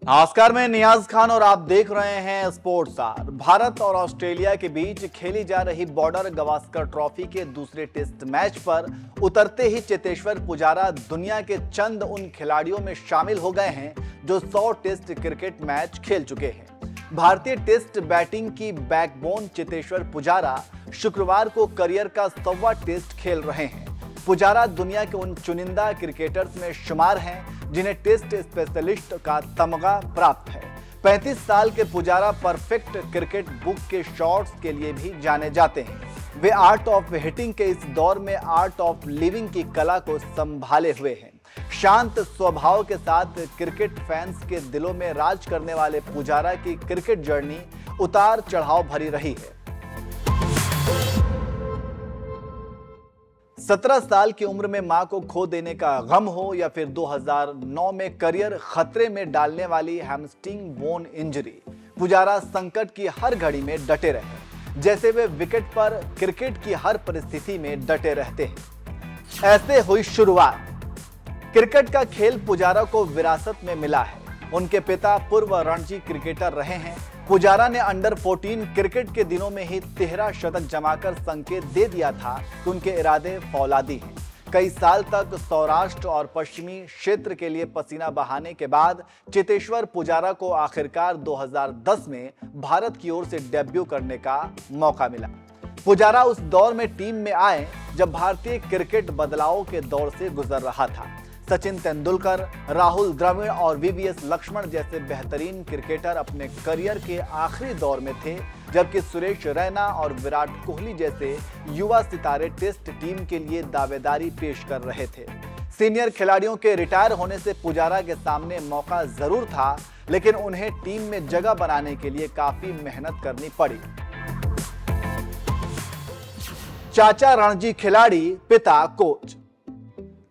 Oscar में नियाज खान और आप देख रहे हैं स्पोर्ट्स स्टार। भारत और ऑस्ट्रेलिया के बीच खेली जा रही बॉर्डर गावस्कर ट्रॉफी के दूसरे टेस्ट मैच पर उतरते ही चेतेश्वर पुजारा दुनिया के चंद उन खिलाड़ियों में शामिल हो गए हैं जो 100 टेस्ट क्रिकेट मैच खेल चुके हैं। भारतीय टेस्ट बैटिंग की बैकबोन चेतेश्वर पुजारा शुक्रवार को करियर का 100वां टेस्ट खेल रहे हैं। पुजारा दुनिया के उन चुनिंदा क्रिकेटर्स में शुमार हैं जिन्हें टेस्ट स्पेशलिस्ट का तमगा प्राप्त है। 35 साल के पुजारा परफेक्ट क्रिकेट बुक के शॉट्स के लिए भी जाने जाते हैं। वे आर्ट ऑफ हिटिंग के इस दौर में आर्ट ऑफ लिविंग की कला को संभाले हुए हैं। शांत स्वभाव के साथ क्रिकेट फैंस के दिलों में राज करने वाले पुजारा की क्रिकेट जर्नी उतार चढ़ाव भरी रही है। 17 साल की उम्र में मां को खो देने का गम हो या फिर 2009 में करियर खतरे में डालने वाली हैमस्ट्रिंग बोन इंजरी, पुजारा संकट की हर घड़ी में डटे रहे। जैसे वे विकेट पर क्रिकेट की हर परिस्थिति में डटे रहते हैं। ऐसे हुई शुरुआत। क्रिकेट का खेल पुजारा को विरासत में मिला है। उनके पिता पूर्व रणजी क्रिकेटर रहे हैं। पुजारा ने अंडर 14 क्रिकेट के दिनों में ही 13 शतक जमाकर संकेत दे दिया था कि उनके इरादे फौलादी हैं। कई साल तक सौराष्ट्र और पश्चिमी क्षेत्र के लिए पसीना बहाने के बाद चेतेश्वर पुजारा को आखिरकार 2010 में भारत की ओर से डेब्यू करने का मौका मिला। पुजारा उस दौर में टीम में आए जब भारतीय क्रिकेट बदलाव के दौर से गुजर रहा था। सचिन तेंदुलकर, राहुल द्रविड़ और वीवीएस लक्ष्मण जैसे बेहतरीन क्रिकेटर अपने करियर के आखिरी दौर में थे, जबकि सुरेश रैना और विराट कोहली जैसे युवा सितारे टेस्ट टीम के लिए दावेदारी पेश कर रहे थे। सीनियर खिलाड़ियों के रिटायर होने से पुजारा के सामने मौका जरूर था, लेकिन उन्हें टीम में जगह बनाने के लिए काफी मेहनत करनी पड़ी। चाचा रणजी खिलाड़ी, पिता कोच।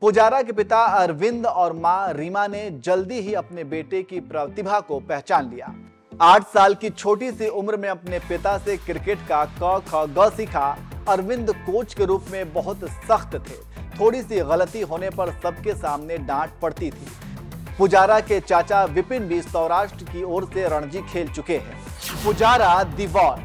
पुजारा के पिता अरविंद और मां रीमा ने जल्दी ही अपने बेटे की प्रतिभा को पहचान लिया। 8 साल की छोटी सी उम्र में अपने पिता से क्रिकेट का क ख ग सीखा। अरविंद कोच के रूप में बहुत सख्त थे। थोड़ी सी गलती होने पर सबके सामने डांट पड़ती थी। पुजारा के चाचा विपिन भी सौराष्ट्र की ओर से रणजी खेल चुके हैं। पुजारा दी वॉर।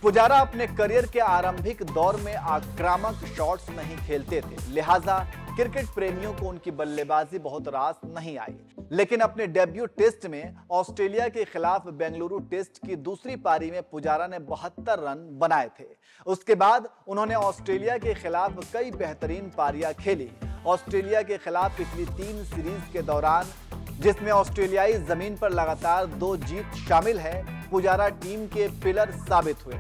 पुजारा अपने करियर के आरंभिक दौर में आक्रामक शॉट्स नहीं खेलते थे, लिहाजा क्रिकेट प्रेमियों को उनकी बल्लेबाजी बहुत रास नहीं आई। लेकिन अपने डेब्यू टेस्ट में ऑस्ट्रेलिया के खिलाफ बेंगलुरु टेस्ट की दूसरी पारी में पुजारा ने 72 रन बनाए थे। उसके बाद उन्होंने ऑस्ट्रेलिया के खिलाफ कई बेहतरीन पारियां खेली। ऑस्ट्रेलिया के खिलाफ पिछली 3 सीरीज के दौरान, जिसमें ऑस्ट्रेलियाई जमीन पर लगातार 2 जीत शामिल है, पुजारा टीम के पिलर साबित हुए।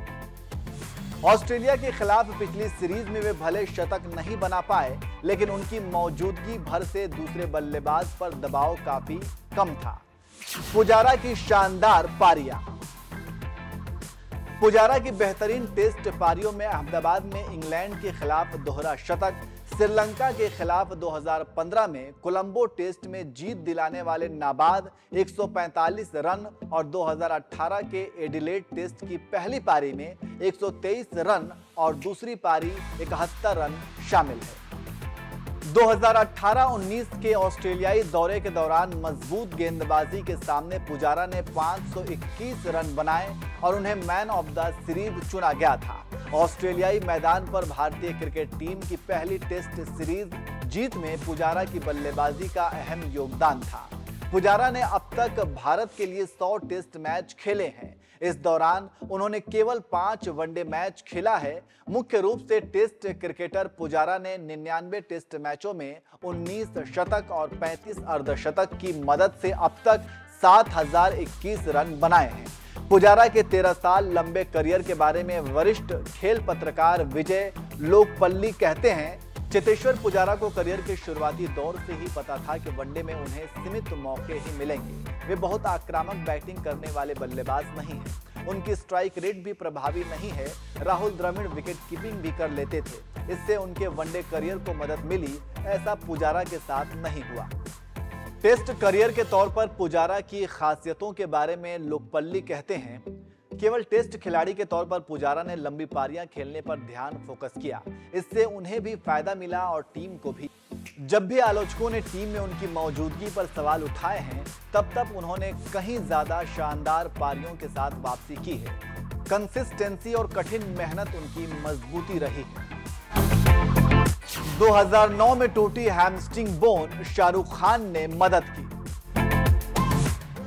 ऑस्ट्रेलिया के खिलाफ पिछली सीरीज में वे भले शतक नहीं बना पाए, लेकिन उनकी मौजूदगी भर से दूसरे बल्लेबाज पर दबाव काफी कम था। पुजारा की शानदार पारियां। पुजारा की बेहतरीन टेस्ट पारियों में अहमदाबाद में इंग्लैंड के खिलाफ दोहरा शतक, श्रीलंका के खिलाफ 2015 में कोलंबो टेस्ट में जीत दिलाने वाले नाबाद 145 रन और 2018 के एडिलेड टेस्ट की पहली पारी में 123 रन और दूसरी पारी 71 रन शामिल है। 2018-19 के ऑस्ट्रेलियाई दौरे के दौरान मजबूत गेंदबाजी के सामने पुजारा ने 521 रन बनाए और उन्हें मैन ऑफ द सीरीज चुना गया था। ऑस्ट्रेलियाई मैदान पर भारतीय क्रिकेट टीम की पहली टेस्ट सीरीज जीत में पुजारा की बल्लेबाजी का अहम योगदान था। पुजारा ने अब तक भारत के लिए 100 टेस्ट मैच खेले हैं। इस दौरान उन्होंने केवल 5 वनडे मैच खेला है। मुख्य रूप से टेस्ट क्रिकेटर पुजारा ने 99 टेस्ट मैचों में 19 शतक और 35 अर्धशतक की मदद से अब तक 7021 रन बनाए हैं। पुजारा के 13 साल लंबे करियर के बारे में वरिष्ठ खेल पत्रकार विजय लोकपल्ली कहते हैं, चेतेश्वर पुजारा को करियर के शुरुआती दौर से ही पता था कि वनडे में उन्हें सीमित मौके ही मिलेंगे। वे बहुत आक्रामक बैटिंग करने वाले बल्लेबाज नहीं हैं। उनकी स्ट्राइक रेट भी प्रभावी नहीं है। राहुल द्रविड़ विकेट कीपिंग भी कर लेते थे, इससे उनके वनडे करियर को मदद मिली। ऐसा पुजारा के साथ नहीं हुआ। टेस्ट करियर के तौर पर पुजारा की खासियतों के बारे में लोकपल्ली कहते हैं, केवल टेस्ट खिलाड़ी के तौर पर पुजारा ने लंबी पारियां खेलने पर ध्यान फोकस किया। इससे उन्हें भी फायदा मिला और टीम को भी। जब भी आलोचकों ने टीम में उनकी मौजूदगी पर सवाल उठाए हैं, तब उन्होंने कहीं ज्यादा शानदार पारियों के साथ वापसी की है। कंसिस्टेंसी और कठिन मेहनत उनकी मजबूती रही है। 2009 में टूटी हैमस्ट्रिंग बोन शाहरुख खान ने मदद की।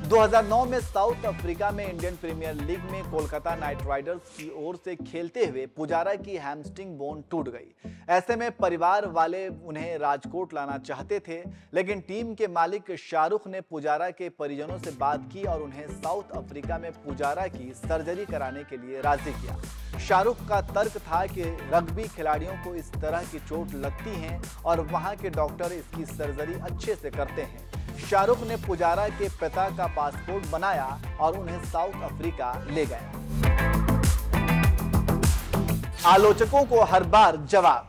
2009 में साउथ अफ्रीका में इंडियन प्रीमियर लीग में कोलकाता नाइट राइडर्स की ओर से खेलते हुए पुजारा की हैमस्ट्रिंग बोन टूट गई। ऐसे में परिवार वाले उन्हें राजकोट लाना चाहते थे, लेकिन टीम के मालिक शाहरुख ने पुजारा के परिजनों से बात की और उन्हें साउथ अफ्रीका में पुजारा की सर्जरी कराने के लिए राजी किया। शाहरुख का तर्क था कि रग्बी खिलाड़ियों को इस तरह की चोट लगती है और वहां के डॉक्टर इसकी सर्जरी अच्छे से करते हैं। शाहरुख ने पुजारा के पिता का पासपोर्ट बनाया और उन्हें साउथ अफ्रीका ले गए। आलोचकों को हर बार जवाब।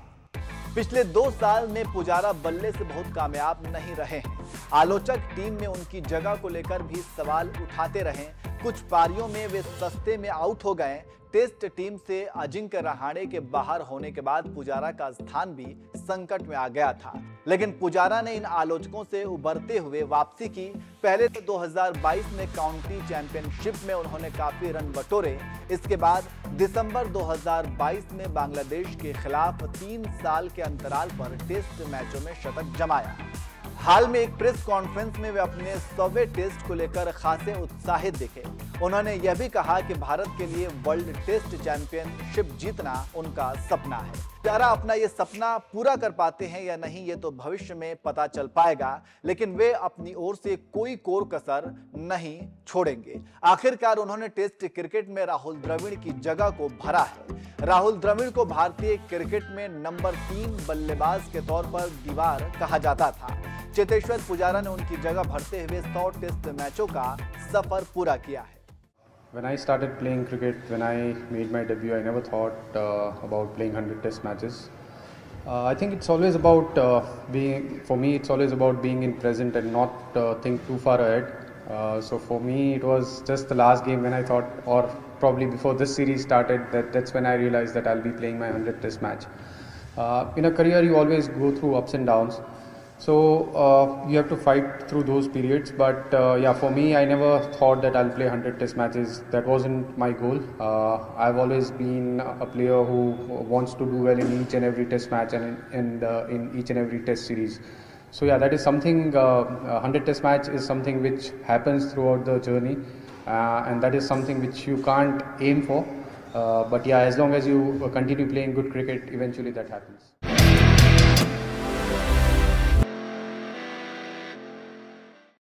पिछले 2 साल में पुजारा बल्ले से बहुत कामयाब नहीं रहे हैं। आलोचक टीम में उनकी जगह को लेकर भी सवाल उठाते रहे। कुछ पारियों में वे सस्ते में आउट हो गए। टेस्ट टीम से अजिंक्य रहाणे के बाहर होने के बाद पुजारा का स्थान भी संकट में आ गया था, लेकिन पुजारा ने इन आलोचकों से उबरते हुए वापसी की। पहले तो 2022 में काउंटी चैंपियनशिप में उन्होंने काफी रन बटोरे। इसके बाद दिसंबर 2022 में बांग्लादेश के खिलाफ 3 साल के अंतराल पर टेस्ट मैचों में शतक जमाया। हाल में एक प्रेस कॉन्फ्रेंस में वे अपने 100वें टेस्ट को लेकर खासे उत्साहित दिखे। उन्होंने यह भी कहा कि भारत के लिए वर्ल्ड टेस्ट चैंपियनशिप जीतना उनका सपना है। पुजारा अपना ये सपना पूरा कर पाते हैं या नहीं, ये तो भविष्य में पता चल पाएगा, लेकिन वे अपनी ओर से कोई कोर कसर नहीं छोड़ेंगे। आखिरकार उन्होंने टेस्ट क्रिकेट में राहुल द्रविड़ की जगह को भरा है। राहुल द्रविड़ को भारतीय क्रिकेट में नंबर 3 बल्लेबाज के तौर पर दीवार कहा जाता था। चेतेश्वर पुजारा ने उनकी जगह भरते हुए 100 टेस्ट मैचों का सफर पूरा किया है। When I started playing cricket, when I made my debut, I never thought about playing 100 test matches. I think it's always about for me, it's always about being in present and not think too far ahead. So for me, it was just the last game when I thought, or probably before this series started, that's when I realized that I'll be playing my 100 test match. In a career, you always go through ups and downs. So you have to fight through those periods, but yeah, for me, I never thought that I'll play 100 test matches. That wasn't my goal. I've always been a player who wants to do well in each and every test match and in each and every test series. So yeah, that is something, 100 test match is something which happens throughout the journey, and that is something which you can't aim for. But yeah, as long as you continue playing good cricket, eventually that happens.